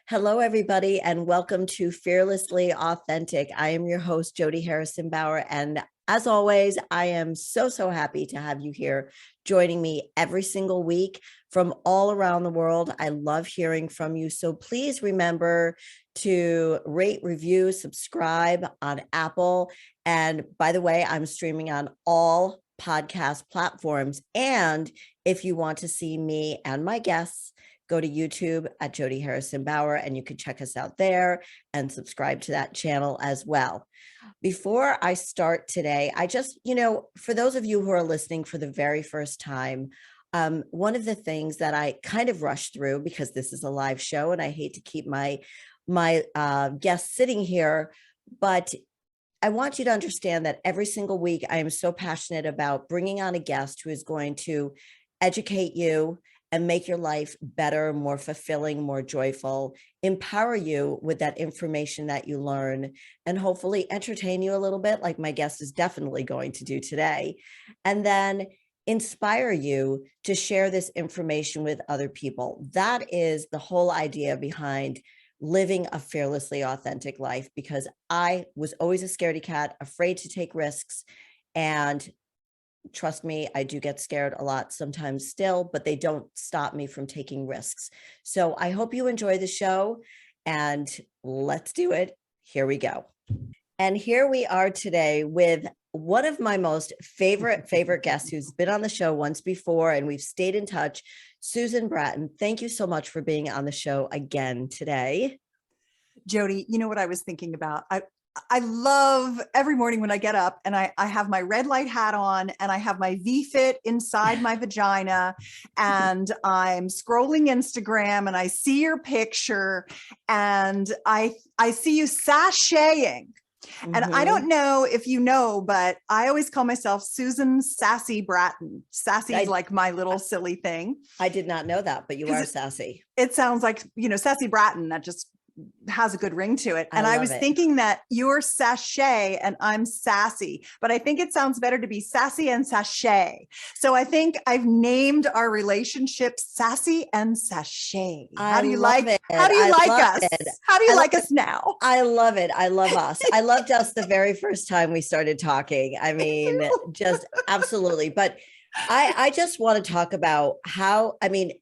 Hello, everybody, and welcome to Fearlessly Authentic. I am your host, Jody Harrison Bauer. And as always, I am so happy to have you here joining me every single week from all around the world. I love hearing from you. So please remember to rate, review, subscribe on Apple. And by the way, I'm streaming on all podcast platforms. And if you want to see me and my guests, go to YouTube at Jody Harrison Bauer, and you can check us out there and subscribe to that channel as well. Before I start today, I just, for those of you who are listening for the very first time, one of the things that I kind of rushed through, because this is a live show and I hate to keep my guests sitting here, but I want you to understand that every single week I am so passionate about bringing on a guest who is going to educate you and make your life better, more fulfilling, more joyful, empower you with that information that you learn, and hopefully entertain you a little bit, like my guest is definitely going to do today, and then inspire you to share this information with other people. That is the whole idea behind living a fearlessly authentic life, because I was always a scaredy cat, afraid to take risks, and trust me, I do get scared a lot sometimes still, but they don't stop me from taking risks. So I hope you enjoy the show, and let's do it. Here we go. And here we are today with one of my most favorite guests who's been on the show once before, and we've stayed in touch, Susan Bratton. Thank you so much for being on the show again today. Jody, you know what I was thinking about? I love every morning when I get up and I have my red light hat on and I have my Vfit inside my vagina and I'm scrolling Instagram and I see your picture and I see you sashaying. And I don't know if you know, but I always call myself Susan Sassy Bratton. Sassy is like my little silly thing. I did not know that, but you are sassy. It sounds like, Sassy Bratton. That just has a good ring to it. And I was thinking that you're sachet and I'm sassy, but I think it sounds better to be sassy and sachet. So I think I've named our relationship Sassy and Sachet. How do you like it? How do you like us? How do you like us now? I love it. I love us. I loved us the very first time we started talking. I mean, just absolutely. But I just want to talk about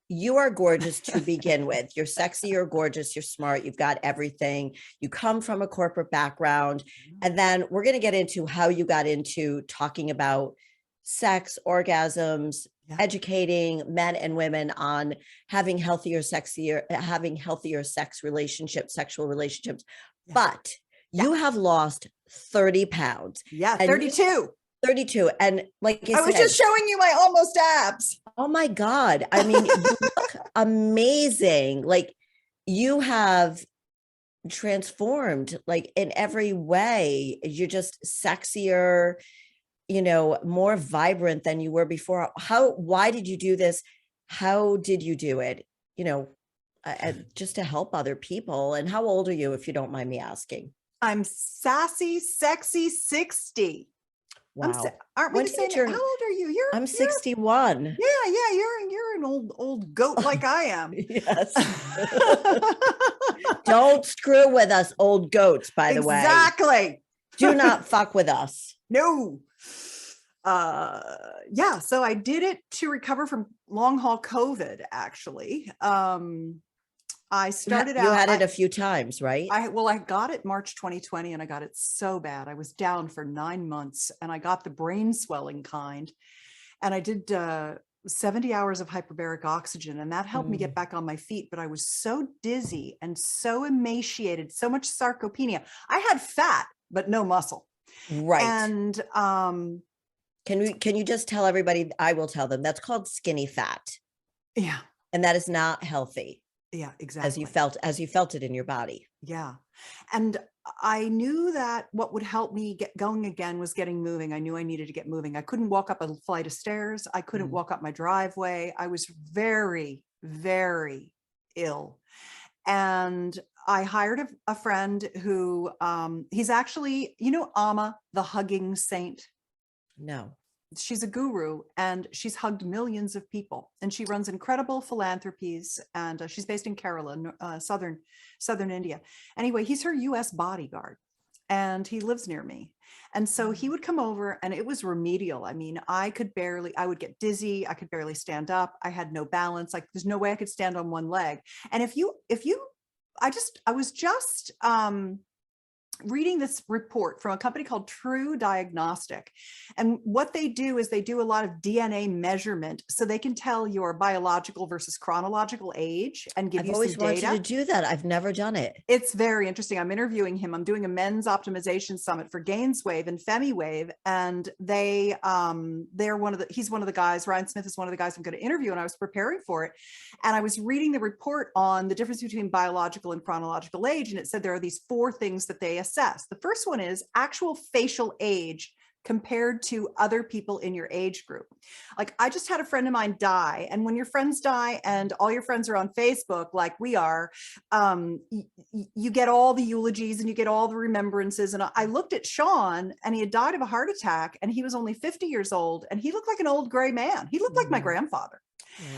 you are gorgeous to begin with. You're sexy, you're gorgeous, you're smart, you've got everything. You come from a corporate background. And then we're going to get into how you got into talking about sex, orgasms, educating men and women on having healthier sex relationships, sexual relationships. Yeah. But you have lost 30 pounds. Yeah, 32. 32. And like I was just showing you my almost abs. Oh my God. I mean, you look amazing. Like you have transformed like in every way. You're just sexier, more vibrant than you were before. Why did you do this? How did you do it? Just to help other people. And how old are you, if you don't mind me asking? I'm sassy, sexy, 60. Wow. Aren't we the same? How old are you? I'm 61. Yeah. You're an old goat like I am. Yes. Don't screw with us, old goats, by the way. Exactly. Do not fuck with us. No. So I did it to recover from long haul COVID, actually. I started out. You had it a few times, right? I got it March 2020 and I got it so bad. I was down for 9 months and I got the brain swelling kind. And I did 70 hours of hyperbaric oxygen and that helped me get back on my feet. But I was so dizzy and so emaciated, so much sarcopenia. I had fat, but no muscle. Right. And can you just tell everybody, I will tell them, that's called skinny fat. Yeah. And that is not healthy. Yeah, exactly. As you felt it in your body. Yeah. And I knew that what would help me get going again was getting moving. I knew I needed to get moving. I couldn't walk up a flight of stairs. I couldn't walk up my driveway. I was very, very ill. And I hired a friend who, he's actually, Amma, the hugging saint. No. she's a guru, and she's hugged millions of people, and she runs incredible philanthropies, and she's based in Kerala, southern India. Anyway, he's her US bodyguard, and he lives near me. And so he would come over, and it was remedial. I mean, I would get dizzy. I could barely stand up. I had no balance. Like, there's no way I could stand on one leg. And I was just reading this report from a company called True Diagnostic. And what they do is they do a lot of DNA measurement, so they can tell your biological versus chronological age and give you some data. I've always wanted to do that. I've never done it. It's very interesting. I'm interviewing him. I'm doing a men's optimization summit for GainsWave and FemiWave. And he's one of the guys, Ryan Smith is one of the guys I'm going to interview. And I was preparing for it. And I was reading the report on the difference between biological and chronological age. And it said there are these 4 things that they assess. The first one is actual facial age compared to other people in your age group. Like, I just had a friend of mine die. And when your friends die and all your friends are on Facebook, like we are, you get all the eulogies and you get all the remembrances. And I looked at Sean, and he had died of a heart attack, and he was only 50 years old, and he looked like an old gray man. He looked like my grandfather.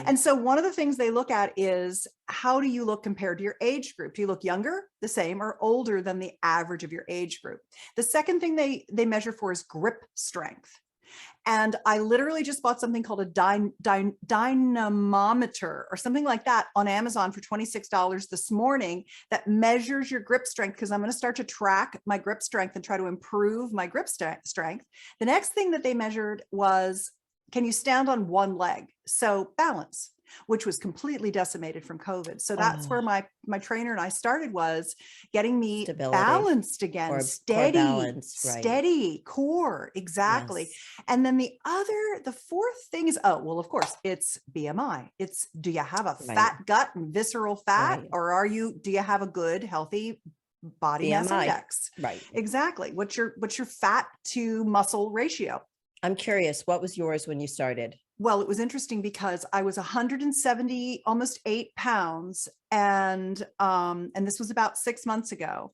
And so one of the things they look at is, how do you look compared to your age group? Do you look younger, the same, or older than the average of your age group? The second thing they measure for is grip strength. And I literally just bought something called a dynamometer or something like that on Amazon for $26 this morning that measures your grip strength, because I'm going to start to track my grip strength and try to improve my grip strength. The next thing that they measured was, can you stand on one leg? So balance, which was completely decimated from COVID. So that's where my trainer and I started, was getting me Stability. Balanced again, Core steady, balance, right. Steady core. Exactly. Yes. And then the fourth thing is, of course, it's BMI. It's, do you have a fat gut and visceral fat, or do you have a good, healthy body mass index? Right. Exactly. What's your fat to muscle ratio? I'm curious, what was yours when you started? Well, it was interesting because I was 170, almost 8 pounds. And this was about 6 months ago.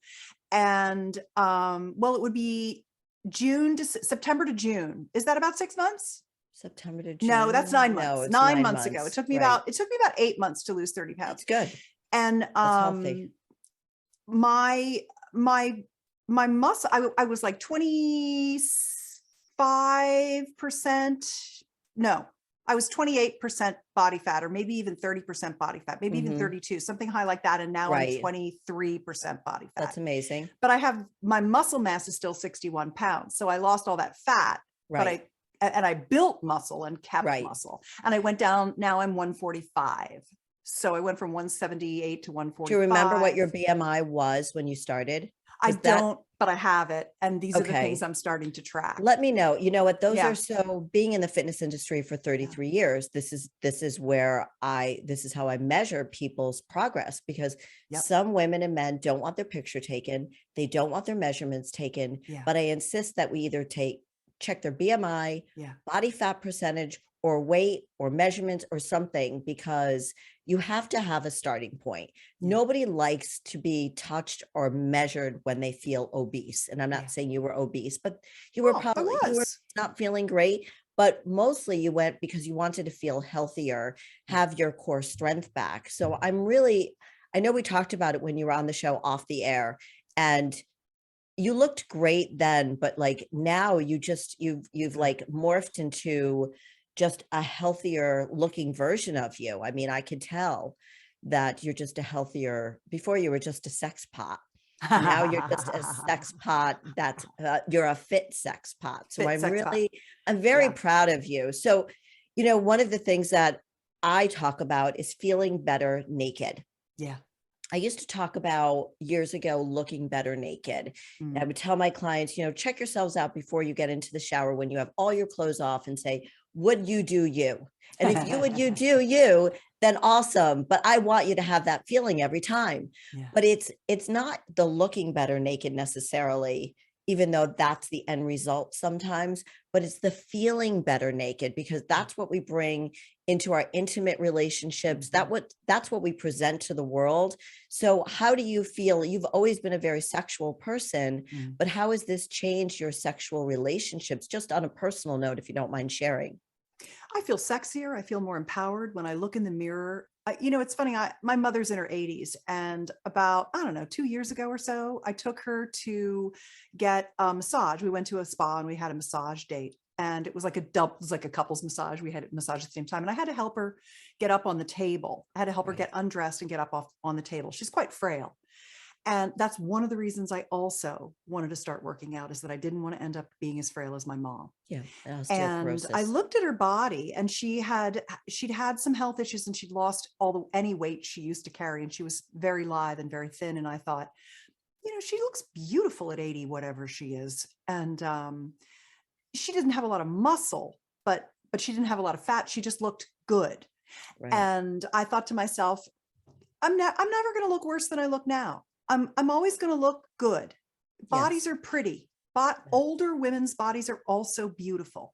And, it would be September to June. Is that about 6 months? September to June. No, that's 9 months. No, it's 9 months ago. It took me about 8 months to lose 30 pounds. That's good. And, my muscle, I was like 25%. No, I was 28% body fat, or maybe even 30% body fat, maybe even 32, something high like that. And now I'm 23% body fat. That's amazing. But my muscle mass is still 61 pounds. So I lost all that fat, but I built muscle and kept muscle. And I went down, now I'm 145. So I went from 178 to 145. Do you remember what your BMI was when you started? I don't, but I have it. And these are the things I'm starting to track. Let me know. You know what? Those are so, being in the fitness industry for 33 years, this is how I measure people's progress, because some women and men don't want their picture taken. They don't want their measurements taken, but I insist that we either check their BMI, body fat percentage, or weight, or measurements, or something, because you have to have a starting point. Nobody likes to be touched or measured when they feel obese. And I'm not saying you were obese, but you were probably not feeling great, but mostly you went because you wanted to feel healthier, have your core strength back. So I know we talked about it when you were on the show off the air, and you looked great then, but like now you've like morphed into just a healthier looking version of you. I mean, I could tell that you're just a healthier, before you were just a sex pot. Now you're just a sex pot. You're a fit sex pot. So I'm very proud of you. So, one of the things that I talk about is feeling better naked. Yeah. I used to talk about years ago, looking better naked. I would tell my clients, check yourselves out before you get into the shower when you have all your clothes off, and say, would you do you? And if you do you, then awesome. But I want you to have that feeling every time. Yeah. But it's not the looking better naked necessarily. even though that's the end result sometimes, but it's the feeling better naked, because that's what we bring into our intimate relationships. That's what we present to the world. So how do you feel? You've always been a very sexual person, but how has this changed your sexual relationships, just on a personal note, if you don't mind sharing? I feel sexier. I feel more empowered when I look in the mirror. It's funny. My mother's in her 80s, and about, I don't know, 2 years ago or so, I took her to get a massage. We went to a spa and we had a massage date, and it was like a couples massage. We had a massage at the same time, and I had to help her get up on the table. I had to help her get undressed and get up off on the table. She's quite frail. And that's one of the reasons I also wanted to start working out, is that I didn't want to end up being as frail as my mom. Yeah, And I osteoporosis. looked at her body, and she'd had some health issues, and she'd lost any weight she used to carry. And she was very lithe and very thin. And I thought, she looks beautiful at 80, whatever she is. And she didn't have a lot of muscle, but she didn't have a lot of fat. She just looked good. Right. And I thought to myself, I'm never going to look worse than I look now. I'm always going to look good. Bodies are pretty, but older women's bodies are also beautiful.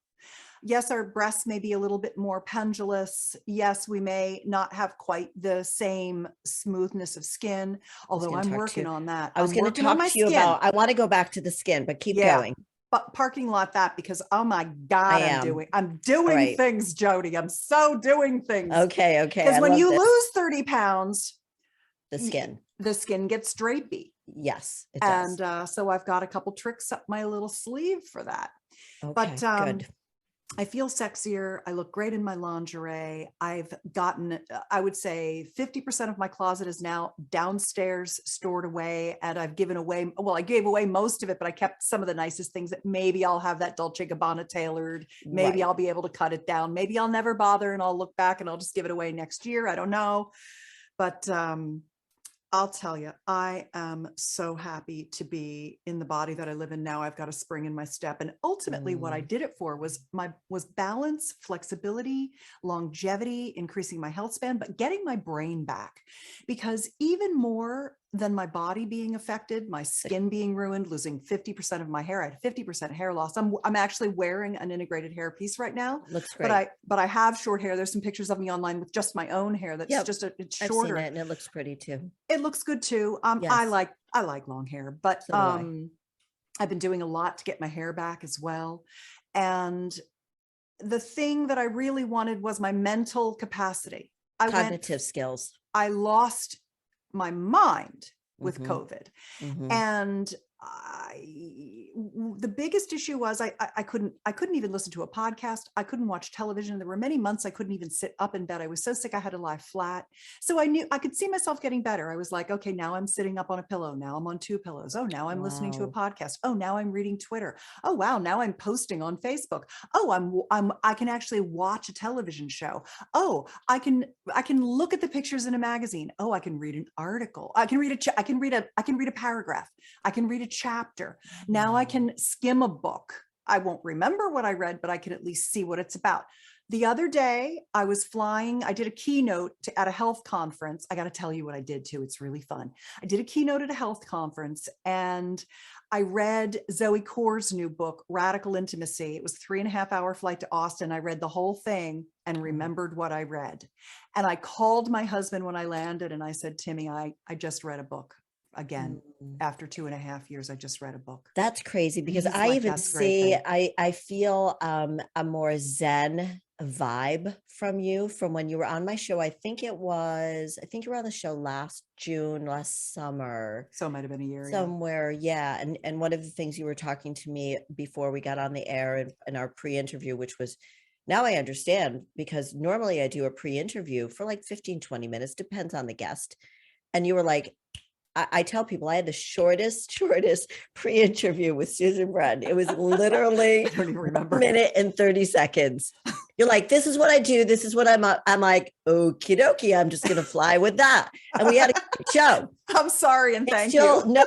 Yes, our breasts may be a little bit more pendulous. Yes, we may not have quite the same smoothness of skin, although I'm working on that. I was going to talk to you about, I want to go back to the skin, but keep going. But parking lot that, because, oh my God, I'm doing things, Jody. I'm so doing things. Okay. Because when you lose 30 pounds, the skin gets drapey. Yes, it does. And so I've got a couple tricks up my little sleeve for that. Okay, but good. I feel sexier. I look great in my lingerie. I've gotten, I would say 50% of my closet is now downstairs stored away. And I've given away, I gave away most of it, but I kept some of the nicest things that maybe I'll have that Dolce & Gabbana tailored. Maybe I'll be able to cut it down. Maybe I'll never bother, and I'll look back and I'll just give it away next year. I don't know. But I'll tell you, I am so happy to be in the body that I live in now. I've got a spring in my step. And ultimately what I did it for was balance, flexibility, longevity, increasing my health span, but getting my brain back. Because even more than my body being affected, my skin being ruined, losing 50% of my hair, I had 50% hair loss. I'm actually wearing an integrated hair piece right now. Looks great. But I have short hair. There's some pictures of me online with just my own hair. That's it's shorter. I've seen it, and it looks pretty too. It looks good too. I like long hair, but I've been doing a lot to get my hair back as well. And the thing that I really wanted was my mental capacity. Cognitive skills. I lost my mind with COVID. And the biggest issue was I couldn't even listen to a podcast. I couldn't watch television. There were many months I couldn't even sit up in bed. I was so sick I had to lie flat. So I knew I could see myself getting better. I was like, okay, now I'm sitting up on a pillow. Now I'm on two pillows. Oh, now I'm listening to a podcast. Oh, now I'm reading Twitter. Oh, wow. Now I'm posting on Facebook. Oh, I can actually watch a television show. Oh, I can look at the pictures in a magazine. Oh, I can read an article. I can read a paragraph. I can read a chapter. Now I can skim a book. I won't remember what I read, but I can at least see what it's about. The other day I was flying. I did a keynote at a health conference. I got to tell you what I did too. It's really fun. I did a keynote at a health conference, and I read Zoe Corr's new book, Radical Intimacy. It was a 3.5-hour flight to Austin. I read the whole thing and remembered what I read. And I called my husband when I landed and I said, Timmy, I just read a book. Again, after 2.5 years, I just read a book. That's crazy, because I even see, I feel a more Zen vibe from you from when you were on my show. I think you were on the show last summer. So it might have been a year. Somewhere. Yeah. And one of the things you were talking to me before we got on the air in our pre-interview, which was, now I understand, because normally I do a pre-interview for like 15, 20 minutes, depends on the guest. And you were like, I tell people I had the shortest pre-interview with Susan Bratton. It was literally I don't even remember. 1 minute and 30 seconds. You're like, this is what I do. This is what I'm like, okie dokie. I'm just going to fly with that. And we had a great show. I'm sorry. And thank you. No,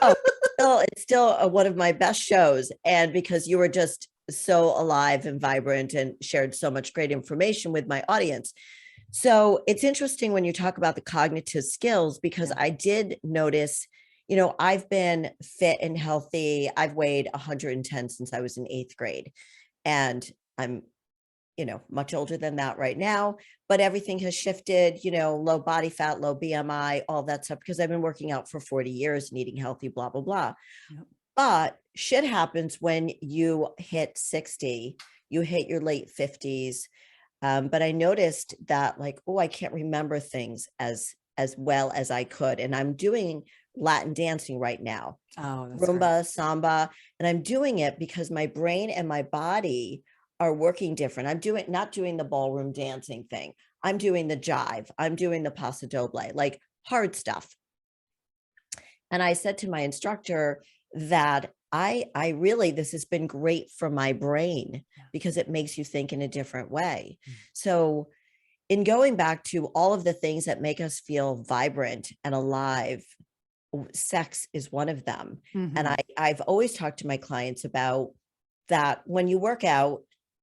it's still one of my best shows. And because you were just so alive and vibrant and shared so much great information with my audience. So it's interesting when you talk about the cognitive skills, because I did notice, I've been fit and healthy. I've weighed 110 since I was in 8th grade. And I'm, much older than that right now, but everything has shifted, low body fat, low BMI, all that stuff, because I've been working out for 40 years and eating healthy, blah, blah, blah. Yep. But shit happens when you hit 60, you hit your late 50s. But I noticed that I can't remember things as well as I could. And I'm doing Latin dancing right now. Oh, that's Rumba, great. samba. And I'm doing it because my brain and my body are working different. I'm not doing the ballroom dancing thing. I'm doing the jive. I'm doing the paso doble, like hard stuff. And I said to my instructor that I really, this has been great for my brain because it makes you think in a different way. So in going back to all of the things that make us feel vibrant and alive, sex is one of them. And I've always talked to my clients about that. When you work out,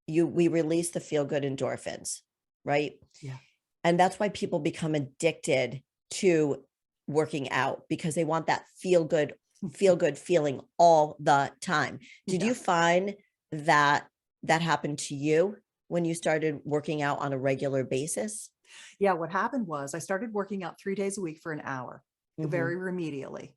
we release the feel good endorphins, right? Yeah. And that's why people become addicted to working out, because they want that feel good feeling all the time. Did you find that happened to you when you started working out on a regular basis? Yeah. What happened was I started working out 3 days a week for an hour, very remedially.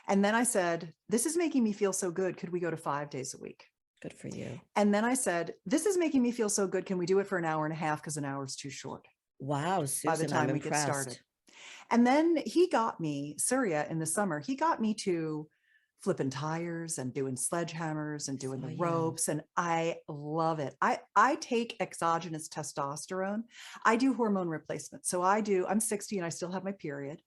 And then I said, this is making me feel so good. Could we go to 5 days a week? Good for you. And then I said, this is making me feel so good. Can we do it for an hour and a half? Because an hour is too short. Wow, Susan, by the time I'm we impressed. get started. And then he got me, Surya, in the summer, he got me to flipping tires and doing sledgehammers and doing the ropes. And I love it. I take exogenous testosterone. I do hormone replacement. So I'm 60 and I still have my period.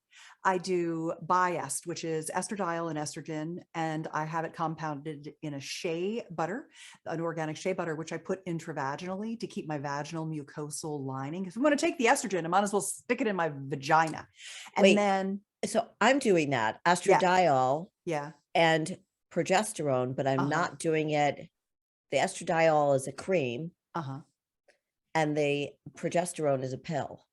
I do Biest, which is estradiol and estrogen. And I have it compounded in a shea butter, an organic shea butter, which I put intravaginally to keep my vaginal mucosal lining. If I'm going to take the estrogen, I might as well stick it in my vagina. And so I'm doing that estradiol. Yeah. And progesterone, but I'm not doing it. The estradiol is a cream. And the progesterone is a pill.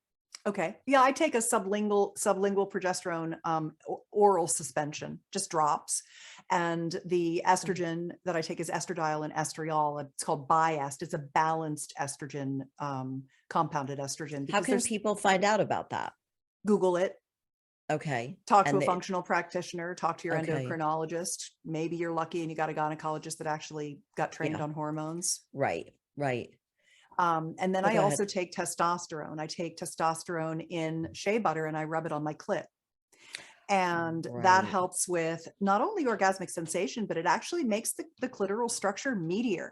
Okay. Yeah. I take a sublingual progesterone, oral suspension, just drops. And the estrogen that I take is estradiol and estriol. It's called Biest. It's a balanced estrogen, compounded estrogen. How can people find out about that? Google it. Okay. Talk to a functional practitioner, talk to your endocrinologist. Maybe you're lucky and you got a gynecologist that actually got trained on hormones. Right. And then I also take testosterone. I take testosterone in shea butter and I rub it on my clit. And that helps with not only orgasmic sensation, but it actually makes the clitoral structure meatier.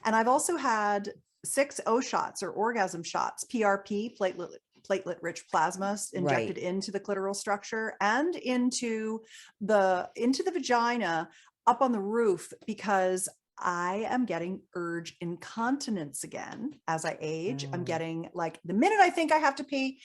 And I've also had 6 O shots or orgasm shots, PRP, platelet-rich plasma injected into the clitoral structure and into the vagina up on the roof, because I am getting urge incontinence again as I age. I'm getting the minute I think I have to pee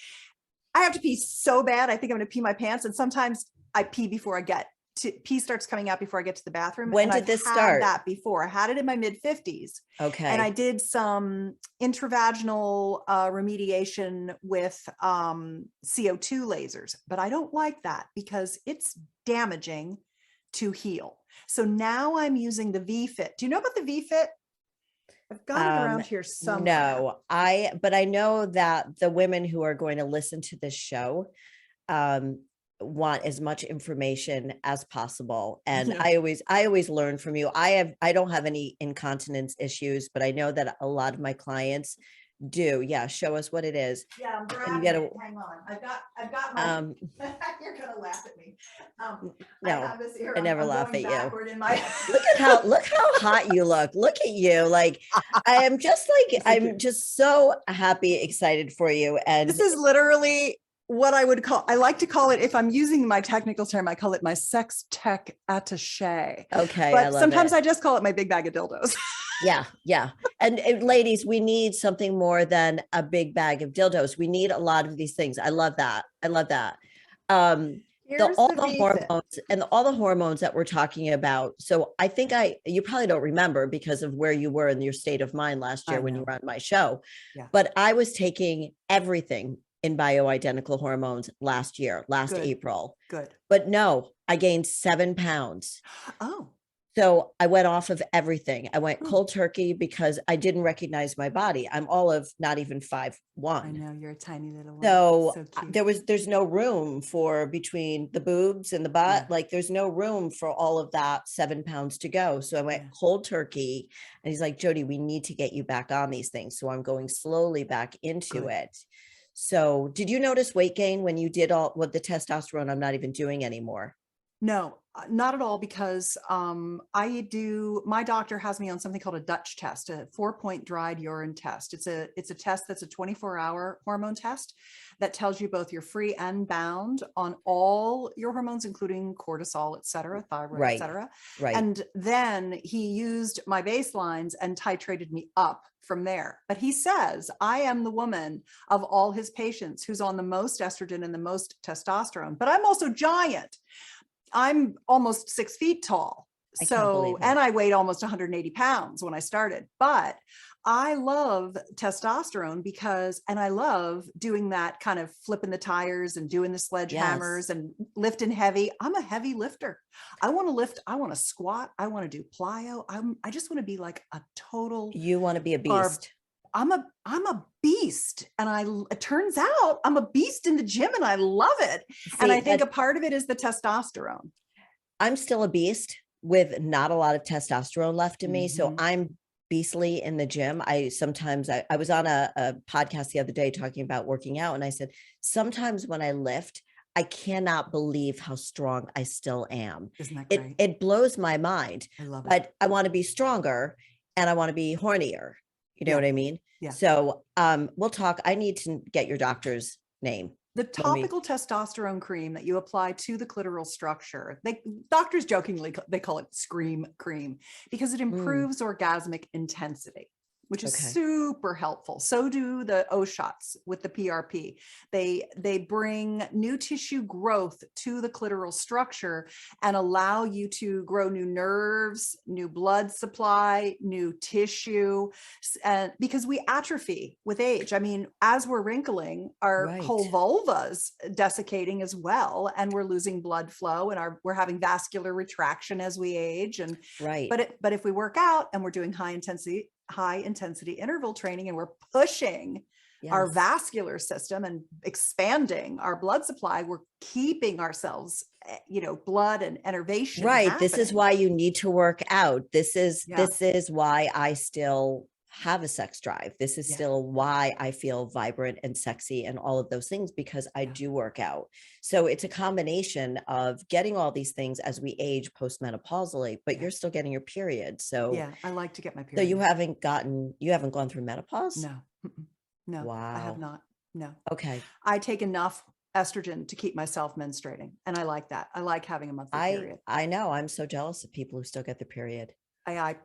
so bad. I think I'm going to pee my pants. And sometimes I pee before I get to pee starts coming out before I get to the bathroom. When did this start? That before I had it in my mid 50s. Okay. And I did some intravaginal remediation with CO2 lasers, but I don't like that because it's damaging to heal. So now I'm using the Vfit. Do you know about the Vfit? I've got it around here somewhere. No, but I know that the women who are going to listen to this show want as much information as possible. And I always learn from you. I don't have any incontinence issues, but I know that a lot of my clients do. Yeah. Show us what it is. Yeah. I'm grabbing it. Hang on. I've got my, you're going to laugh at me. No, I never laugh at you. In my look how hot you look. Look at you. Like, I'm just so happy, excited for you. And this is literally what I like to call it, if I'm using my technical term, I call it my sex tech attaché. Okay. But sometimes I just call it my big bag of dildos. Yeah. And ladies, we need something more than a big bag of dildos. We need a lot of these things. I love that. All the hormones that we're talking about. So I think you probably don't remember because of where you were in your state of mind last year when you were on my show, but I was taking everything in bioidentical hormones last Good. April. Good. But no, I gained 7 pounds. Oh. So I went off of everything. I went Hmm. cold turkey because I didn't recognize my body. I'm all of not even 5'1". I know, you're a tiny little one. So So cute. there's no room for between the boobs and the butt. Yeah. Like there's no room for all of that 7 pounds to go. So I went Yeah. cold turkey, and he's like, Jody, we need to get you back on these things. So I'm going slowly back into Good. it. So did you notice weight gain when you did all what the testosterone I'm not even doing anymore? No, not at all, because my doctor has me on something called a Dutch test, a 4-point dried urine test. It's a test that's a 24-hour hormone test that tells you both your free and bound on all your hormones, including cortisol, et cetera, thyroid, et Right. cetera. Right. And then he used my baselines and titrated me up from there. But he says, I am the woman of all his patients who's on the most estrogen and the most testosterone, but I'm also giant. I'm almost 6 feet tall. I can't believe So, it. and I weighed almost 180 pounds when I started, but I love testosterone because, and I love doing that kind of flipping the tires and doing the sledgehammers Yes. and lifting heavy. I'm a heavy lifter. I want to lift. I want to squat. I want to do plyo. I just want to be like a total You want to be a carb. beast. I'm a beast, and it turns out I'm a beast in the gym, and I love it. And I think a part of it is the testosterone. I'm still a beast with not a lot of testosterone left in me. So I'm beastly in the gym. I was on a podcast the other day talking about working out, and I said, sometimes when I lift, I cannot believe how strong I still am. Isn't that great? It blows my mind. I love it. But I want to be stronger, and I want to be hornier. You know what I mean? Yeah. So we'll talk. I need to get your doctor's name. The topical testosterone cream that you apply to the clitoral structure, doctors jokingly, they call it scream cream because it improves orgasmic intensity, which is super helpful. So do the O shots with the PRP. They bring new tissue growth to the clitoral structure and allow you to grow new nerves, new blood supply, new tissue, and because we atrophy with age. I mean, as we're wrinkling, our whole vulva's desiccating as well, and we're losing blood flow, and we're having vascular retraction as we age. And but if we work out and we're doing high intensity interval training and we're pushing our vascular system and expanding our blood supply, we're keeping ourselves, blood and innervation. Right. Happening. This is why you need to work out. This is why I still have a sex drive. This is still why I feel vibrant and sexy and all of those things, because I do work out. So it's a combination of getting all these things as we age postmenopausally, but you're still getting your period. So yeah, I like to get my period. So you haven't gone through menopause? No. No. Wow. I have not. No. Okay. I take enough estrogen to keep myself menstruating, and I like that. I like having a monthly period. I know. I'm so jealous of people who still get their period. I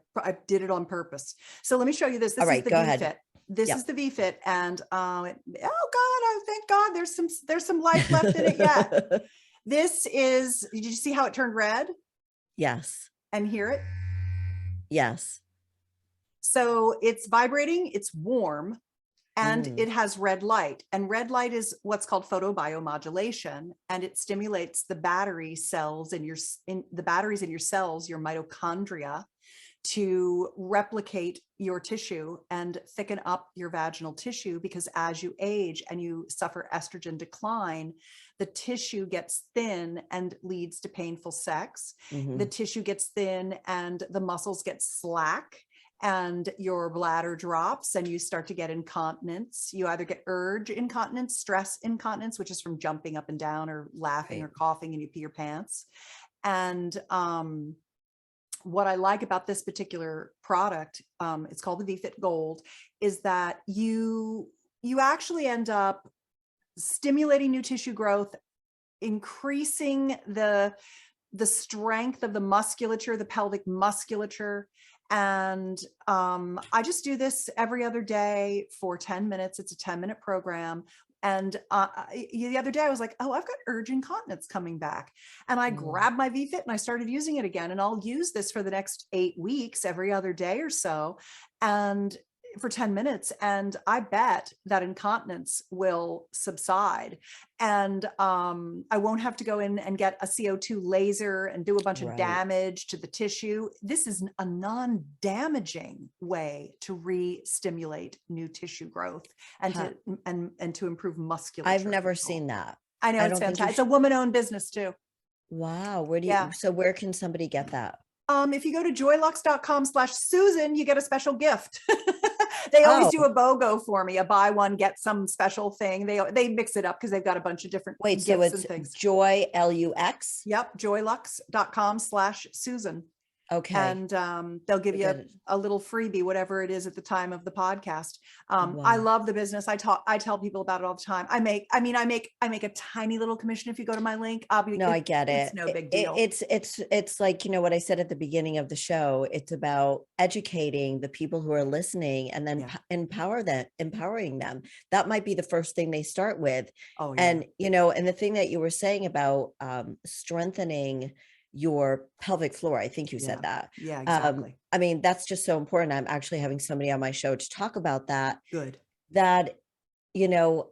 did it on purpose. So let me show you this. This is the Vfit. This is the Vfit, and oh God, thank God, there's some life left in it yet. This is. Did you see how it turned red? Yes. And hear it? Yes. So it's vibrating. It's warm. And it has red light, and red light is what's called photobiomodulation, and it stimulates the battery cells in the batteries in your cells, your mitochondria, to replicate your tissue and thicken up your vaginal tissue, because as you age and you suffer estrogen decline, the tissue gets thin and leads to painful sex. The tissue gets thin and the muscles get slack, and your bladder drops and you start to get incontinence. You either get urge incontinence, stress incontinence, which is from jumping up and down or laughing or coughing and you pee your pants. And what I like about this particular product, it's called the Vfit Gold, is that you actually end up stimulating new tissue growth, increasing the strength of the musculature, the pelvic musculature. And I just do this every other day for 10 minutes. It's a 10-minute program. And the other day I was like, oh, I've got urge incontinence coming back. And I grabbed my Vfit and I started using it again. And I'll use this for the next 8 weeks, every other day or so. And for 10 minutes. And I bet that incontinence will subside. And I won't have to go in and get a CO2 laser and do a bunch of Right. damage to the tissue. This is a non-damaging way to re-stimulate new tissue growth and Huh. to improve I've musculature never control. seen that. I know, I it's don't think you fantastic. It's a woman-owned business too. Wow. Yeah. So where can somebody get that? If you go to joylux.com/Susan, you get a special gift. They always do Oh, a BOGO for me, a buy one, get some special thing. They mix it up because they've got a bunch of different wait, so gifts it's and things. Joy Lux? Yep, joylux.com/Susan. Okay. And they'll give We you got it. a little freebie, whatever it is at the time of the podcast. I Wow. love the business. I tell people about it all the time. I make a tiny little commission if you go to my link. No, I get It's it. no big deal. It's like, what I said at the beginning of the show. It's about educating the people who are listening and then Yeah. empowering them. That might be the first thing they start with. Oh yeah. And, and the thing that you were saying about strengthening your pelvic floor, I think you said that. Yeah, exactly. I mean, that's just so important. I'm actually having somebody on my show to talk about that, Good. you know,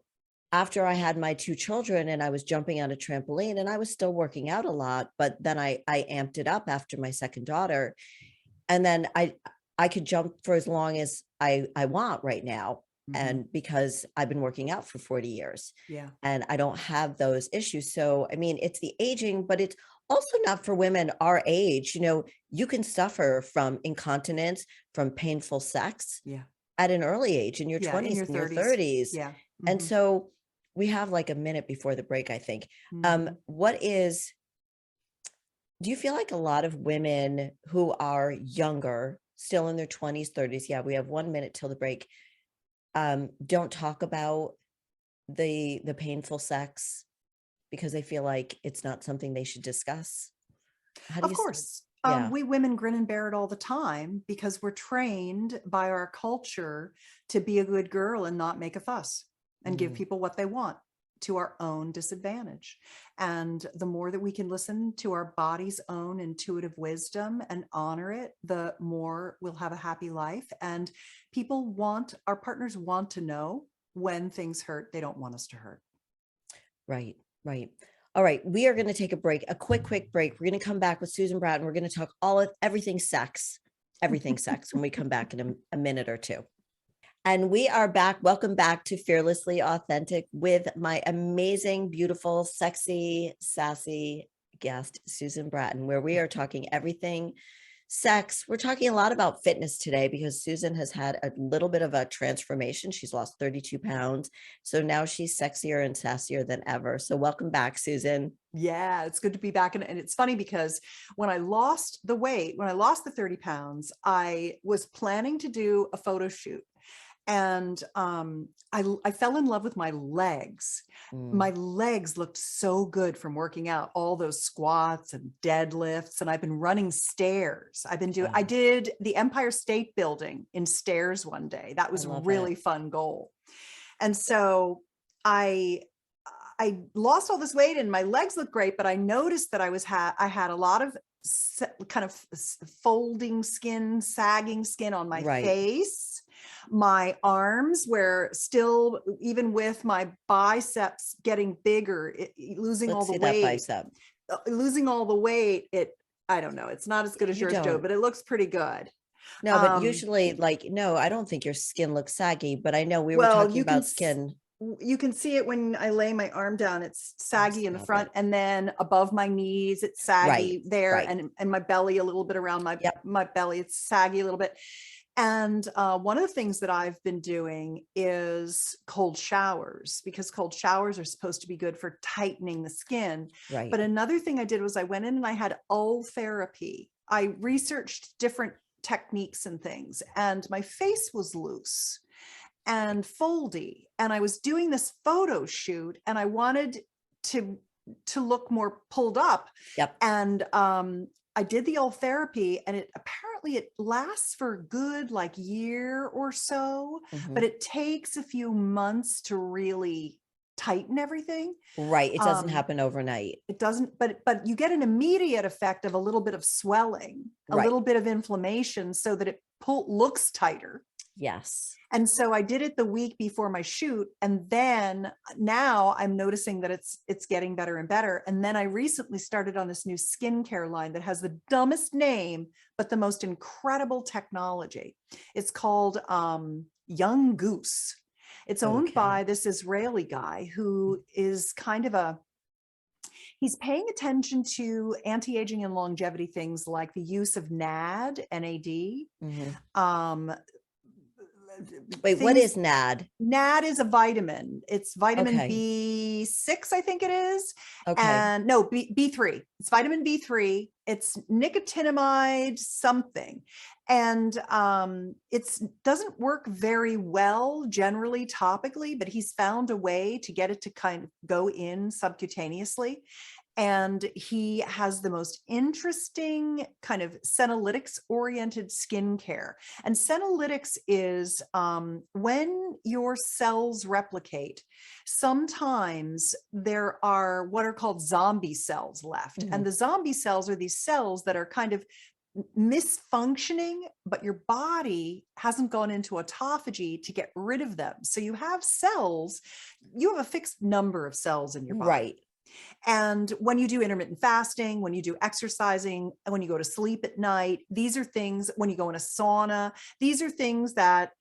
after I had my two children and I was jumping on a trampoline and I was still working out a lot, but then I amped it up after my second daughter. And then I could jump for as long as I want right now. And because I've been working out for 40 years. Yeah. And I don't have those issues. So, I mean, it's the aging, but it's also not for women our age. You can suffer from incontinence, from painful sex Yeah. at an early age, in your Yeah, in 20s your and your 30s. 30s. Yeah. And so we have like a minute before the break, I think. Mhm. Do you feel like a lot of women who are younger, still in their 20s, 30s, yeah, we have 1 minute till the break, don't talk about the painful sex because they feel like it's not something they should discuss? How do Of you course. Yeah. We women grin and bear it all the time because we're trained by our culture to be a good girl and not make a fuss and give people what they want, to our own disadvantage. And the more that we can listen to our body's own intuitive wisdom and honor it, the more we'll have a happy life. And our partners want to know when things hurt. They don't want us to hurt. Right. All right. We are going to take a break, a quick break. We're going to come back with Susan Bratton. We're going to talk everything sex when we come back in a minute or two. And we are back. Welcome back to Fearlessly Authentic with my amazing, beautiful, sexy, sassy guest, Susan Bratton, where we are talking everything sex. We're talking a lot about fitness today because Susan has had a little bit of a transformation. She's lost 32 pounds. So now she's sexier and sassier than ever. So welcome back, Susan. Yeah, it's good to be back. And it's funny because when I lost the 30 pounds, I was planning to do a photo shoot. And I fell in love with my legs. My legs looked so good from working out, all those squats and deadlifts. And I've been running stairs. I did the Empire State Building in stairs one day. That was a really fun goal. And so I lost all this weight and my legs looked great, but I noticed that I had a lot of kind of folding skin, sagging skin on my face. My arms were still, even with my biceps getting bigger, losing all the weight. I don't know. It's not as good as yours, Joe, but it looks pretty good. No, but usually no, I don't think your skin looks saggy, but I know we were talking about skin. You can see it when I lay my arm down, it's saggy in the front and then above my knees, it's saggy there. And my belly, a little bit around my belly, it's saggy a little bit. And one of the things that I've been doing is cold showers, because cold showers are supposed to be good for tightening the skin. Right. But another thing I did was I went in and I had therapy. I researched different techniques and things, and my face was loose and foldy. And I was doing this photo shoot and I wanted to look more pulled up. Yep. And I did the therapy, and it lasts for a good year or so, but it takes a few months to really tighten everything. Right. It doesn't happen overnight. It doesn't, but you get an immediate effect of a little bit of swelling, a little bit of inflammation, so that it looks tighter. Yes. And so I did it the week before my shoot. And then now I'm noticing that it's getting better and better. And then I recently started on this new skincare line that has the dumbest name, but the most incredible technology. It's called Young Goose. It's owned Okay. by this Israeli guy who is kind of he's paying attention to anti-aging and longevity things like the use of NAD. Mhm. Um, Wait, what things is NAD? NAD is a vitamin. It's vitamin Okay. B6, I think it is. Okay. And no, B3. It's vitamin B3. It's nicotinamide something. And it doesn't work very well generally topically, but he's found a way to get it to kind of go in subcutaneously. And he has the most interesting kind of senolytics oriented skincare. And senolytics is when your cells replicate, sometimes there are what are called zombie cells left. Mhm. And the zombie cells are these cells that are kind of misfunctioning, but your body hasn't gone into autophagy to get rid of them. So you have cells, you have a fixed number of cells in your body. Right. And when you do intermittent fasting, when you do exercising, when you go to sleep at night, these are things, when you go in a sauna, these are things that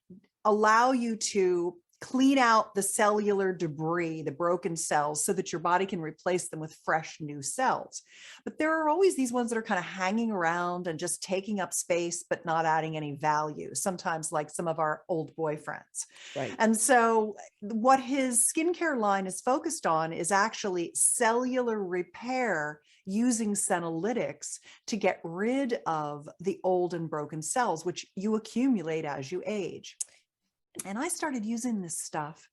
allow you to clean out the cellular debris, the broken cells, so that your body can replace them with fresh new cells. But there are always these ones that are kind of hanging around and just taking up space, but not adding any value, sometimes like some of our old boyfriends. Right. And so what his skincare line is focused on is actually cellular repair using senolytics to get rid of the old and broken cells, which you accumulate as you age. And I started using this stuff,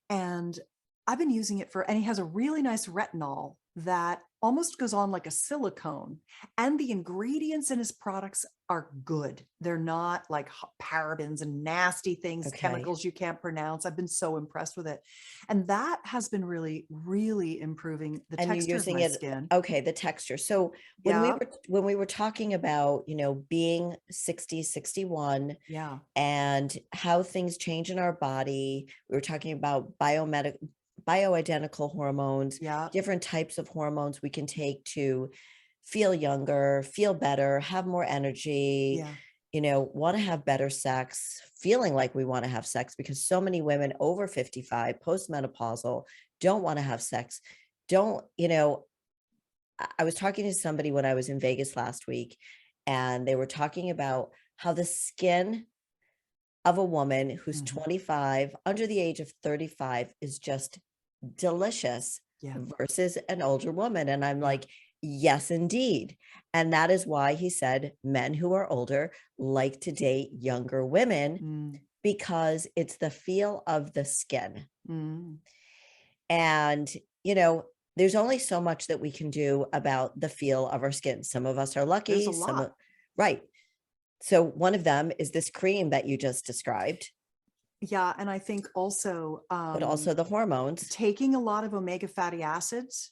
and I've been using it and he has a really nice retinol that almost goes on like a silicone. And the ingredients in his products are good. They're not like parabens and nasty things, Okay. chemicals you can't pronounce. I've been so impressed with it. And that has been really, really improving the And you're texture of using my it. skin. Okay. The texture. So Yeah. when we were talking about, being 60, 61 Yeah. and how things change in our body, we were talking about bioidentical hormones, Yeah. different types of hormones we can take to feel younger, feel better, have more energy, Yeah. want to have better sex, feeling like we want to have sex, because so many women over 55, postmenopausal, don't want to have sex. I was talking to somebody when I was in Vegas last week, and they were talking about how the skin of a woman who's 25 under the age of 35 is just delicious Yeah. versus an older woman. And I'm Yeah. like, yes, indeed. And that is why he said men who are older like to date younger women, because it's the feel of the skin. And, there's only so much that we can do about the feel of our skin. Some of us are There's lucky, a lot. right. So one of them is this cream that you just described. Yeah. And I think also, but also the hormones. taking a lot of omega fatty acids,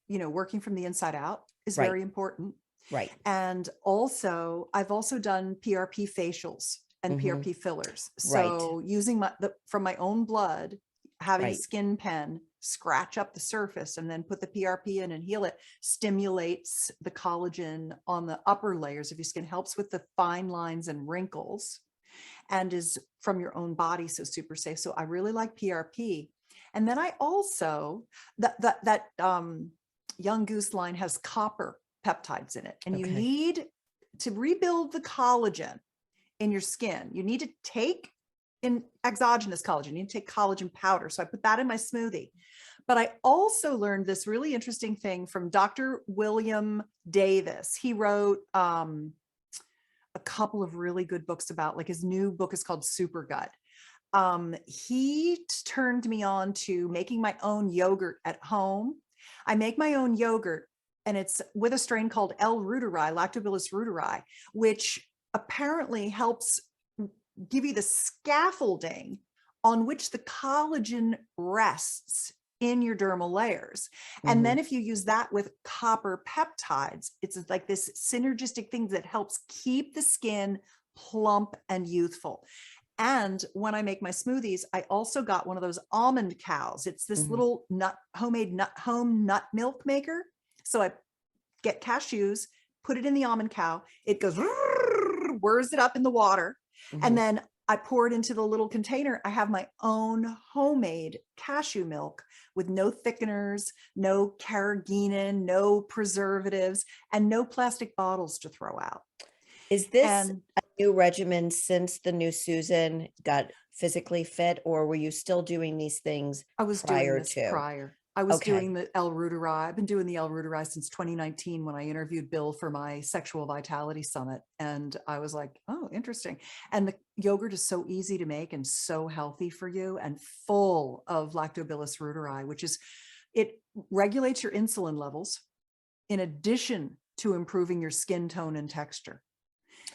working from the inside out is Right. very important. Right. And also, I've also done PRP facials and PRP fillers. So using from my own blood, having a skin pen, scratch up the surface and then put the PRP in and heal it, stimulates the collagen on the upper layers of your skin, helps with the fine lines and wrinkles, and is from your own body. So super safe. So I really like PRP. And then I also, that Young Goose line has copper peptides in it. And you need to rebuild the collagen in your skin. You need to take in exogenous collagen. You need to take collagen powder. So I put that in my smoothie. But I also learned this really interesting thing from Dr. William Davis. He wrote a couple of really good books about, like, his new book is called Super Gut. He turned me on to making my own yogurt at home. I make my own yogurt, and it's with a strain called L. reuteri, Lactobacillus reuteri, which apparently helps give you the scaffolding on which the collagen rests in your dermal layers. And then if you use that with copper peptides, it's like this synergistic thing that helps keep the skin plump and youthful. And when I make my smoothies, I also got one of those almond cows. It's this little homemade home nut milk maker. So I get cashews, put it in the almond cow. It goes, whirs it up in the water. And then I pour it into the little container. I have my own homemade cashew milk with no thickeners, no carrageenan, no preservatives, and no plastic bottles to throw out. Is this a new regimen since the new Susan got physically fit, or were you still doing these things I was doing this prior. I was doing the L-Reuteri. I've been doing the L-Reuteri since 2019 when I interviewed Bill for my Sexual Vitality Summit. And I was like, oh, interesting. And the yogurt is so easy to make and so healthy for you and full of Lactobacillus reuteri, which is, it regulates your insulin levels in addition to improving your skin tone and texture.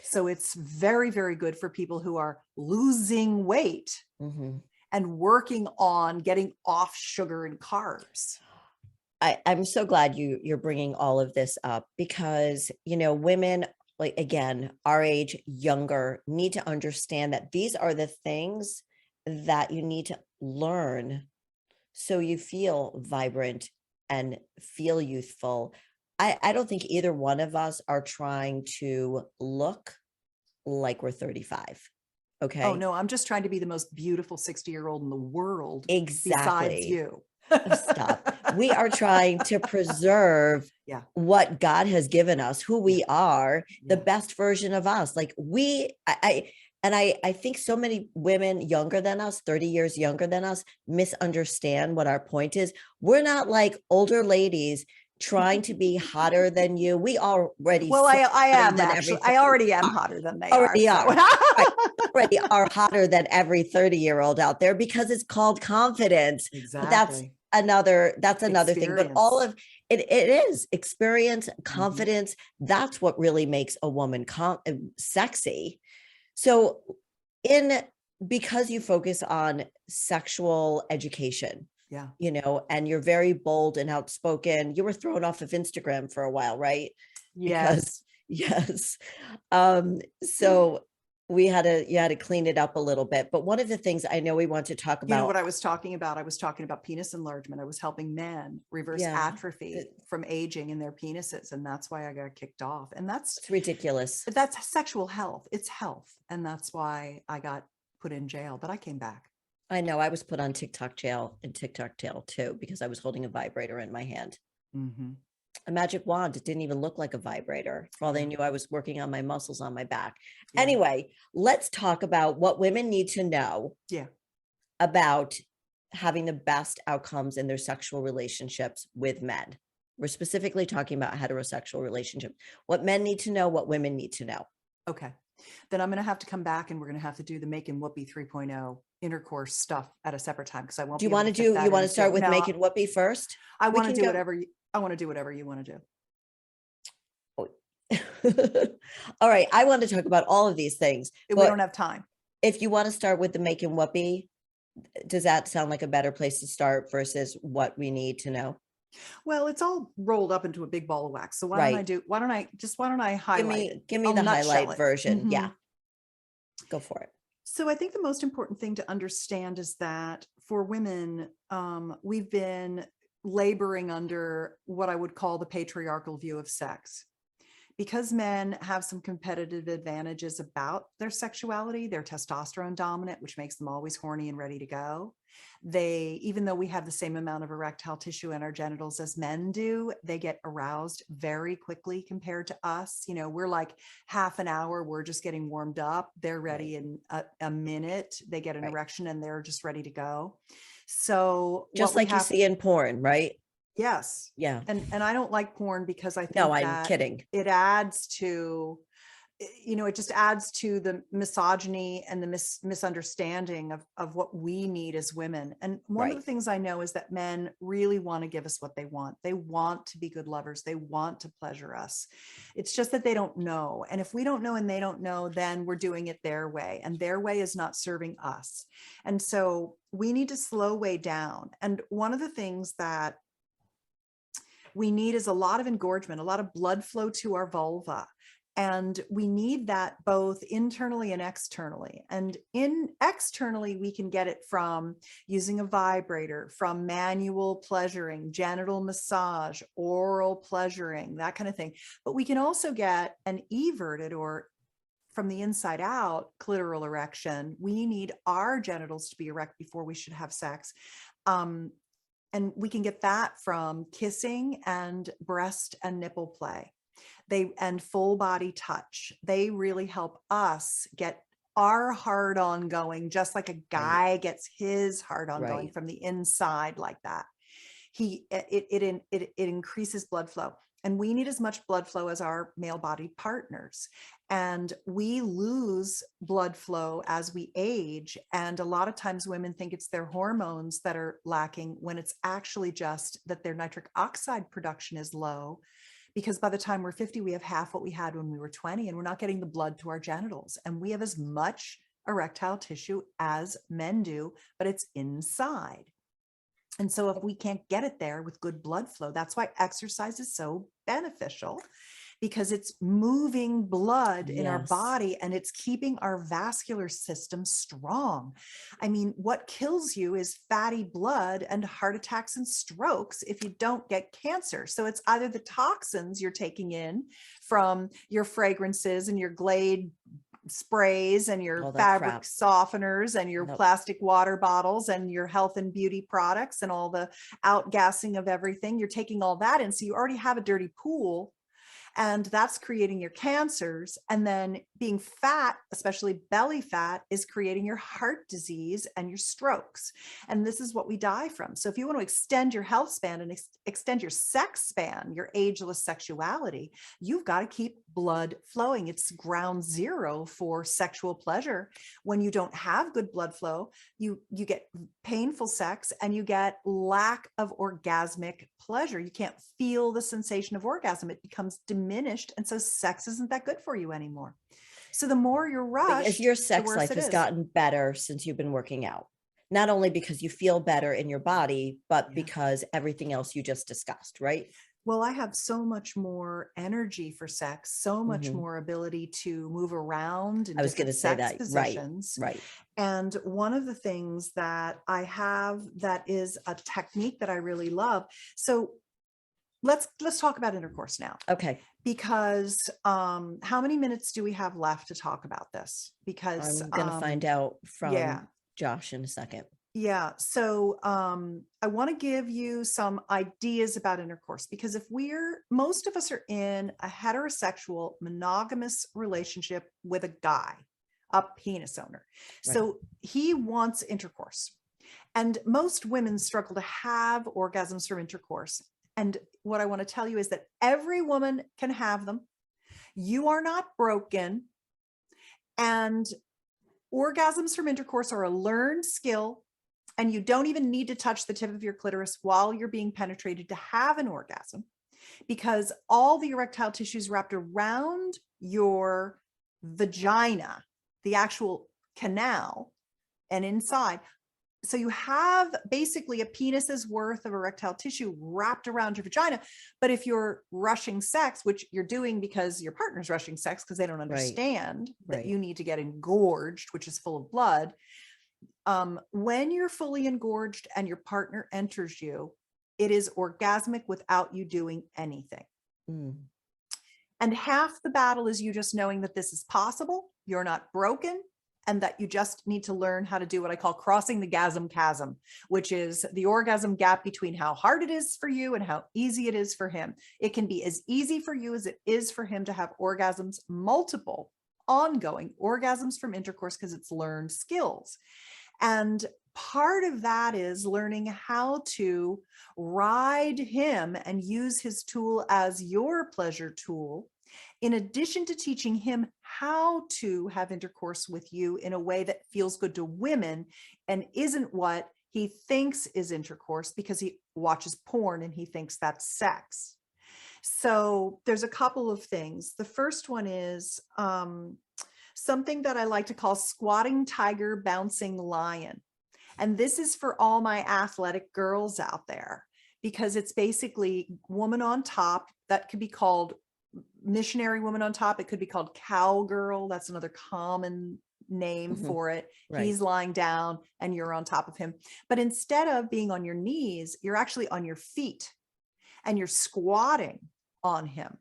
So it's very, very good for people who are losing weight and working on getting off sugar and carbs. I'm so glad you're bringing all of this up because, you know, women, like, again, our age, younger, need to understand that these are the things that you need to learn so you feel vibrant and feel youthful. I don't think either one of us are trying to look like we're 35. Okay. Oh no, I'm just trying to be the most beautiful 60-year-old in the world. Exactly. Besides you. Stop. We are trying to preserve what God has given us, who we are, the best version of us. Like I think so many women younger than us, 30 years younger than us, misunderstand what our point is. We're not like older ladies trying to be hotter than you. We already I am actually. I already am hotter than they already are. Right. Already are hotter than every 30-year-old out there because it's called confidence. Exactly. But that's another thing. But all of it is experience, confidence. That's what really makes a woman sexy. So because you focus on sexual education, you know, and you're very bold and outspoken. You were thrown off of Instagram for a while, right? Yes. Because, so you had to clean it up a little bit. But one of the things I know we want to talk about. You know what I was talking about? I was talking about penis enlargement. I was helping men reverse atrophy from aging in their penises. And that's why I got kicked off. And it's ridiculous. That's sexual health. It's health. And that's why I got put in jail, but I came back. I know I was put on TikTok jail too, because I was holding a vibrator in my hand. A magic wand. It didn't even look like a vibrator. For all they knew, I was working on my muscles on my back. Anyway, let's talk about what women need to know about having the best outcomes in their sexual relationships with men. We're specifically talking about heterosexual relationships. What men need to know, what women need to know. Okay. Then I'm going to have to come back and we're going to have to do the Making Whoopee 3.0 intercourse stuff at a separate time because I won't. Do you want to you want to start with Making Whoopee first? I want to do whatever I want to do whatever you want to do. All right. I want to talk about all of these things. We don't have time. If you want to start with the Making Whoopee, does that sound like a better place to start versus what we need to know? Well, it's all rolled up into a big ball of wax. So why don't I highlight? Give me the highlight version. Yeah. Go for it. So I think the most important thing to understand is that for women, we've been laboring under what I would call the patriarchal view of sex. Because men have some competitive advantages about their sexuality, they're testosterone dominant, which makes them always horny and ready to go. Even though we have the same amount of erectile tissue in our genitals as men do, they get aroused very quickly compared to us. You know, we're like half an hour, we're just getting warmed up. They're ready in a minute. They get an erection and they're just ready to go. So just like you see in porn, right? Yes. Yeah. And I don't like porn because I think I'm kidding. It adds to, it just adds to the misogyny and the misunderstanding of what we need as women. And one of the things I know is that men really want to give us what they want. They want to be good lovers. They want to pleasure us. It's just that they don't know. And if we don't know and they don't know, then we're doing it their way. And their way is not serving us. And so we need to slow way down. And one of the things that we need is a lot of engorgement, a lot of blood flow to our vulva. And we need that both internally and externally. And externally, we can get it from using a vibrator, from manual pleasuring, genital massage, oral pleasuring, that kind of thing. But we can also get an everted, or from the inside out, clitoral erection. We need our genitals to be erect before we should have sex. And we can get that from kissing and breast and nipple play. And full body touch. They really help us get our hard on going, just like a guy gets his hard on going from the inside like that. It increases blood flow. And we need as much blood flow as our male bodied partners. And we lose blood flow as we age. And a lot of times women think it's their hormones that are lacking, when it's actually just that their nitric oxide production is low. Because by the time we're 50, we have half what we had when we were 20, and we're not getting the blood to our genitals. And we have as much erectile tissue as men do, but it's inside. And so if we can't get it there with good blood flow, that's why exercise is so beneficial, because it's moving blood in our body, and it's keeping our vascular system strong. I mean, what kills you is fatty blood and heart attacks and strokes if you don't get cancer. So it's either the toxins you're taking in from your fragrances and your Glade sprays and your fabric softeners and your plastic water bottles and your health and beauty products and all the outgassing of everything. You're taking all that in. So you already have a dirty pool, and that's creating your cancers. And then being fat, especially belly fat, is creating your heart disease and your strokes. And this is what we die from. So if you want to extend your health span and extend your sex span, your ageless sexuality, you've got to keep blood flowing. It's ground zero for sexual pleasure. When you don't have good blood flow, you get painful sex, and you get lack of orgasmic pleasure. You can't feel the sensation of orgasm. It becomes diminished. And so sex isn't that good for you anymore. So the more you're rushed, as your sex life has gotten better since you've been working out, not only because you feel better in your body, but because everything else you just discussed, right? Well, I have so much more energy for sex, so much more ability to move around in different sex positions. Right. And one of the things that I have that is a technique that I really love. So let's talk about intercourse now. Okay. Because how many minutes do we have left to talk about this? Because I'm going to find out from Josh in a second. Yeah. So I want to give you some ideas about intercourse, because most of us are in a heterosexual monogamous relationship with a guy, a penis owner. Right. So he wants intercourse, and most women struggle to have orgasms from intercourse. And what I want to tell you is that every woman can have them. You are not broken. And orgasms from intercourse are a learned skill. And you don't even need to touch the tip of your clitoris while you're being penetrated to have an orgasm, because all the erectile tissue is wrapped around your vagina, the actual canal, and inside. So you have basically a penis's worth of erectile tissue wrapped around your vagina. But if you're rushing sex, which you're doing because your partner's rushing sex because they don't understand that you need to get engorged, which is full of blood. When you're fully engorged and your partner enters you, it is orgasmic without you doing anything. And half the battle is you just knowing that this is possible, you're not broken, and that you just need to learn how to do what I call crossing the gasm chasm, which is the orgasm gap between how hard it is for you and how easy it is for him. It can be as easy for you as it is for him to have orgasms, multiple ongoing orgasms from intercourse, because it's learned skills. And part of that is learning how to ride him and use his tool as your pleasure tool, in addition to teaching him how to have intercourse with you in a way that feels good to women and isn't what he thinks is intercourse because he watches porn and he thinks that's sex. So there's a couple of things. The first one is something that I like to call squatting tiger, bouncing lion. And this is for all my athletic girls out there, because it's basically woman on top. That could be called missionary woman on top. It could be called cowgirl. That's another common name for it. Right. He's lying down and you're on top of him. But instead of being on your knees, you're actually on your feet and you're squatting on him.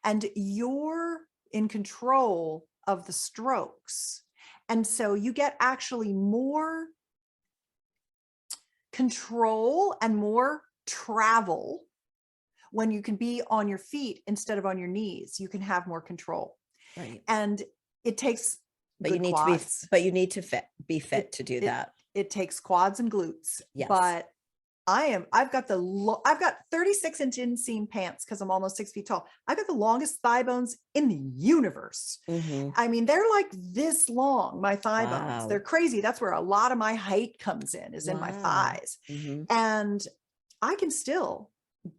And you're in control of the strokes. And so you get actually more control and more travel when you can be on your feet instead of on your knees. You can have more control. Right. And it takes but you need quads. to be fit to do that. It takes quads and glutes. Yes. But I've got 36-inch inseam pants because I'm almost 6 feet tall. I've got the longest thigh bones in the universe. I mean, they're like this long, my thigh bones. They're crazy. That's where a lot of my height comes in, is in my thighs. And I can still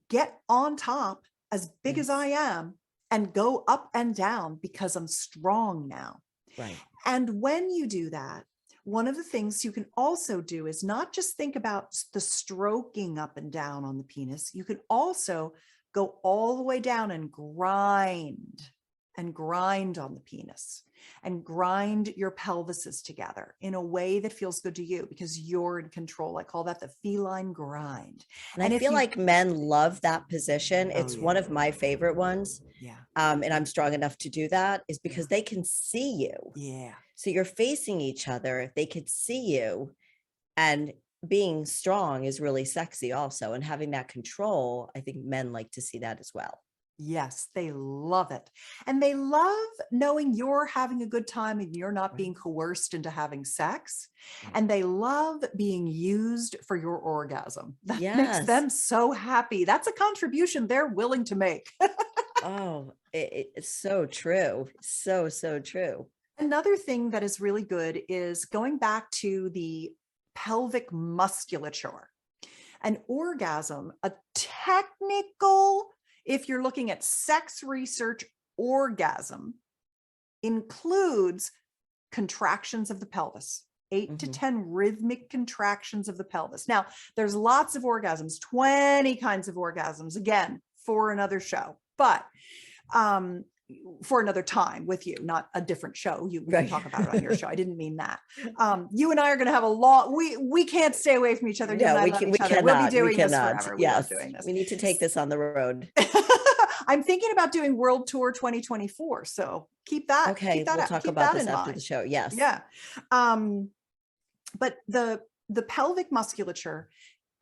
get on top as big as I am and go up and down because I'm strong now. Right. And when you do that, one of the things you can also do is not just think about the stroking up and down on the penis. You can also go all the way down and grind on the penis and grind your pelvises together in a way that feels good to you because you're in control. I call that the feline grind. And I feel like men love that position. It's one of my favorite ones. Yeah. And I'm strong enough to do that is because they can see you. Yeah. So you're facing each other. They could see you, and being strong is really sexy also. And having that control, I think men like to see that as well. Yes, they love it. And they love knowing you're having a good time and you're not being coerced into having sex. And they love being used for your orgasm. That makes them so happy. That's a contribution they're willing to make. Oh, it's so true. So true. Another thing that is really good is going back to the pelvic musculature. An orgasm, a technical, if you're looking at sex research, orgasm includes contractions of the pelvis, 8 to 10 rhythmic contractions of the pelvis. Now, there's lots of orgasms, 20 kinds of orgasms, again, for another show, but for another time with you, not a different show. We can talk about it on your show. I didn't mean that. You and I are going to have a long, we can't stay away from each other. No, we cannot. We'll be doing this cannot. forever. Yes. We love doing this. We need to take this on the road. I'm thinking about doing World Tour 2024. So keep that. Okay. We'll talk about this after the show. Yes. Yeah. But the pelvic musculature,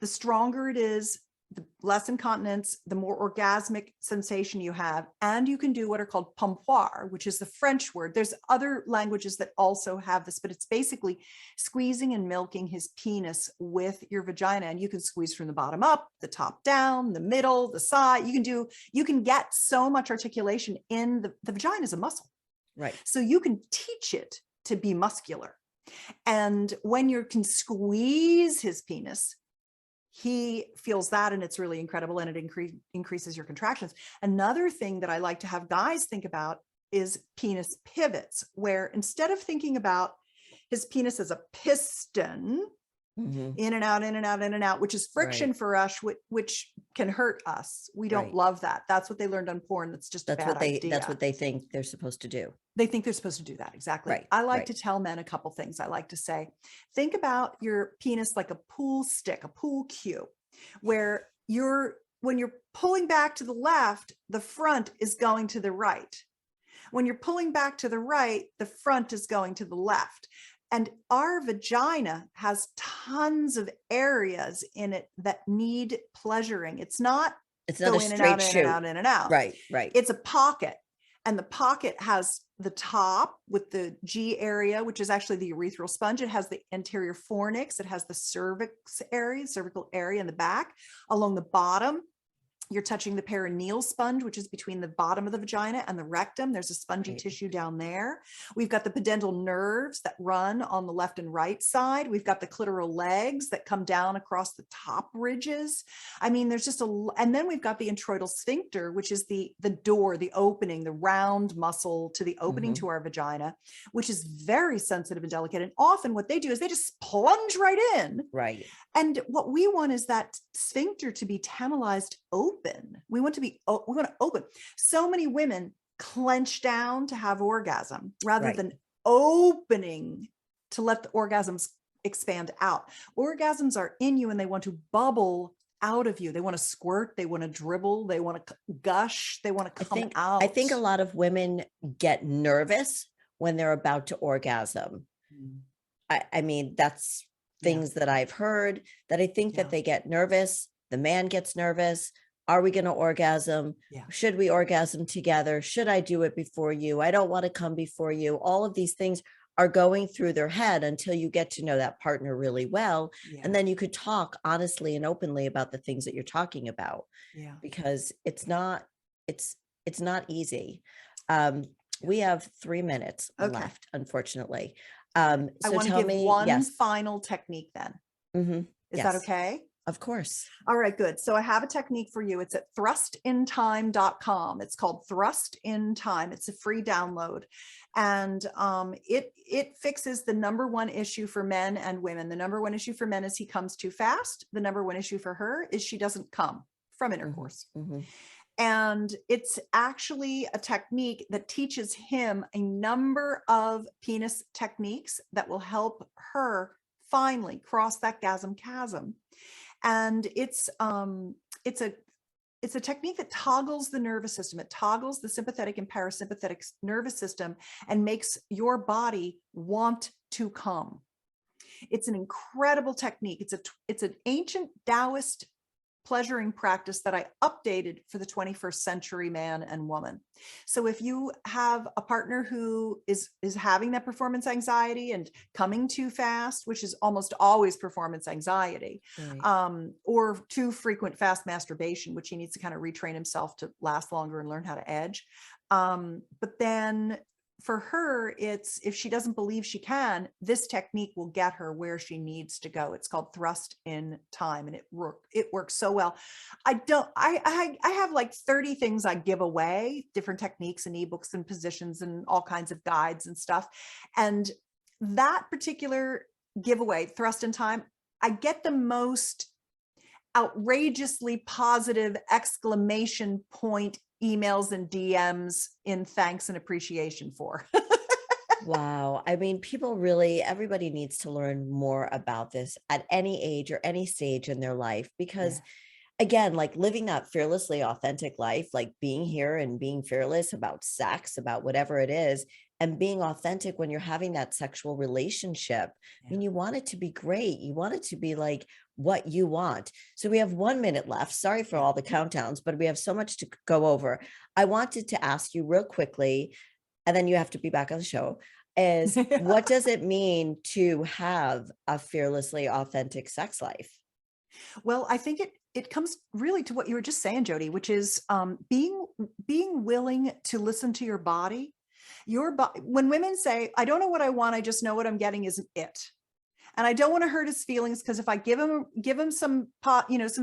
the stronger it is, the less incontinence, the more orgasmic sensation you have. And you can do what are called pompoir, which is the French word. There's other languages that also have this, but it's basically squeezing and milking his penis with your vagina. And you can squeeze from the bottom up, the top down, the middle, the side. You can get so much articulation in the vagina is a muscle. Right. So you can teach it to be muscular. And when you can squeeze his penis, he feels that, and it's really incredible, and it increases your contractions. Another thing that I like to have guys think about is penis pivots, where instead of thinking about his penis as a piston, in and out, in and out, in and out, which is friction for us, which can hurt us. We don't love that. That's what they learned on porn. That's just a bad idea. That's what they think they're supposed to do. They think they're supposed to do that. Exactly. Right. I like to tell men a couple things. I like to say, think about your penis like a pool stick, a pool cue, where when you're pulling back to the left, the front is going to the right. When you're pulling back to the right, the front is going to the left. And our vagina has tons of areas in it that need pleasuring. It's not a straight shoot. In and out. Right. It's a pocket. And the pocket has the top with the G area, which is actually the urethral sponge. It has the anterior fornix. It has the cervical area in the back. Along the bottom, you're touching the perineal sponge, which is between the bottom of the vagina and the rectum. There's a spongy tissue down there. We've got the pudendal nerves that run on the left and right side. We've got the clitoral legs that come down across the top ridges. I mean, there's just and then we've got the introital sphincter, which is the door, the opening, the round muscle to the opening to our vagina, which is very sensitive and delicate. And often what they do is they just plunge right in. Right. And what we want is that sphincter to be tantalized open. open. We want to open. So many women clench down to have orgasm rather than opening to let the orgasms expand out. Orgasms are in you and they want to bubble out of you. They want to squirt, they want to dribble, they want to gush, they want to come out. I think a lot of women get nervous when they're about to orgasm. I mean, that's things that I've heard, that I think that they get nervous. The man gets nervous. Are we going to orgasm? Should we orgasm together? Should I do it before you? I don't want to come before you. All of these things are going through their head until you get to know that partner really well. And then you could talk honestly and openly about the things that you're talking about, because it's not easy. We have 3 minutes left, unfortunately. I want to give one final technique then. Is that okay? Of course. All right, good. So I have a technique for you. It's at thrustintime.com. It's called Thrust in Time. It's a free download. And it fixes the number one issue for men and women. The number one issue for men is he comes too fast. The number one issue for her is she doesn't come from intercourse. And it's actually a technique that teaches him a number of penis techniques that will help her finally cross that chasm. And it's a technique that toggles the nervous system. It toggles the sympathetic and parasympathetic nervous system and makes your body want to come. It's an incredible technique. It's an ancient Taoist pleasuring practice that I updated for the 21st century man and woman. So if you have a partner who is having that performance anxiety and coming too fast, which is almost always performance anxiety, or too frequent fast masturbation, which he needs to kind of retrain himself to last longer and learn how to edge. But then for her, it's, if she doesn't believe she can, this technique will get her where she needs to go. It's called Thrust in Time, and it works so well. I have like 30 things I give away, different techniques and ebooks and positions and all kinds of guides and stuff. And that particular giveaway, Thrust in Time, I get the most outrageously positive exclamation point emails and DMs in thanks and appreciation for. Wow. I mean, everybody needs to learn more about this at any age or any stage in their life, because again, like living that fearlessly authentic life, like being here and being fearless about sex, about whatever it is, and being authentic when you're having that sexual relationship. I mean, you want it to be great. You want it to be like what you want. So we have 1 minute left. Sorry for all the countdowns, but we have so much to go over. I wanted to ask you real quickly, and then you have to be back on the show, is what does it mean to have a fearlessly authentic sex life? Well, I think it comes really to what you were just saying, Jody, which is being willing to listen to your body. When women say, I don't know what I want, I just know what I'm getting isn't it. And I don't want to hurt his feelings, because if I give him some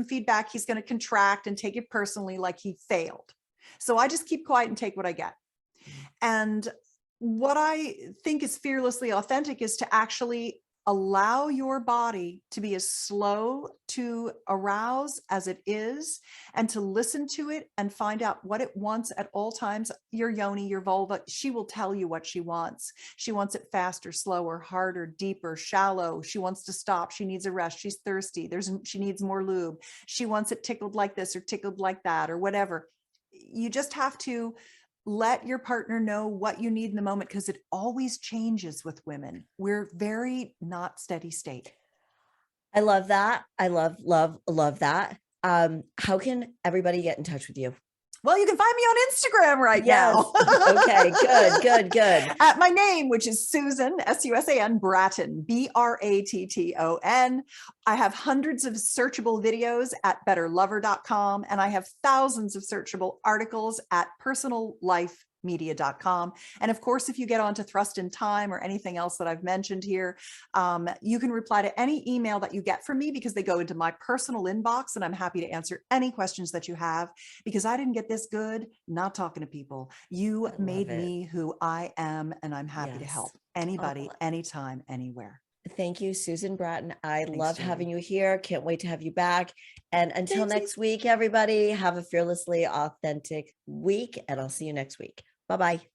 feedback, he's going to contract and take it personally, like he failed. So I just keep quiet and take what I get. And what I think is fearlessly authentic is to actually allow your body to be as slow to arouse as it is, and to listen to it and find out what it wants at all times. Your yoni, your vulva, she will tell you what she wants. She wants it faster, slower, harder, deeper, shallow. She wants to stop. She needs a rest. She's thirsty. She needs more lube. She wants it tickled like this or tickled like that or whatever. You just have to let your partner know what you need in the moment, because it always changes with women. We're very not steady state. I love that. I love that. How can everybody get in touch with you? Well, you can find me on Instagram right now. Okay, good. At my name, which is Susan, Susan, Bratton, Bratton. I have hundreds of searchable videos at betterlover.com, and I have thousands of searchable articles at personallifemedia.com. And of course, if you get onto Thrust in Time or anything else that I've mentioned here, you can reply to any email that you get from me, because they go into my personal inbox, and I'm happy to answer any questions that you have, because I didn't get this good not talking to people. You made me who I am, and I'm happy to help anybody, anytime, anywhere. thank you, Susan Bratton. I Thanks, love having Jody. you here. Can't wait to have you back. And until Thanks. next week, everybody, have a fearlessly authentic week, and I'll see you next week. Bye-bye.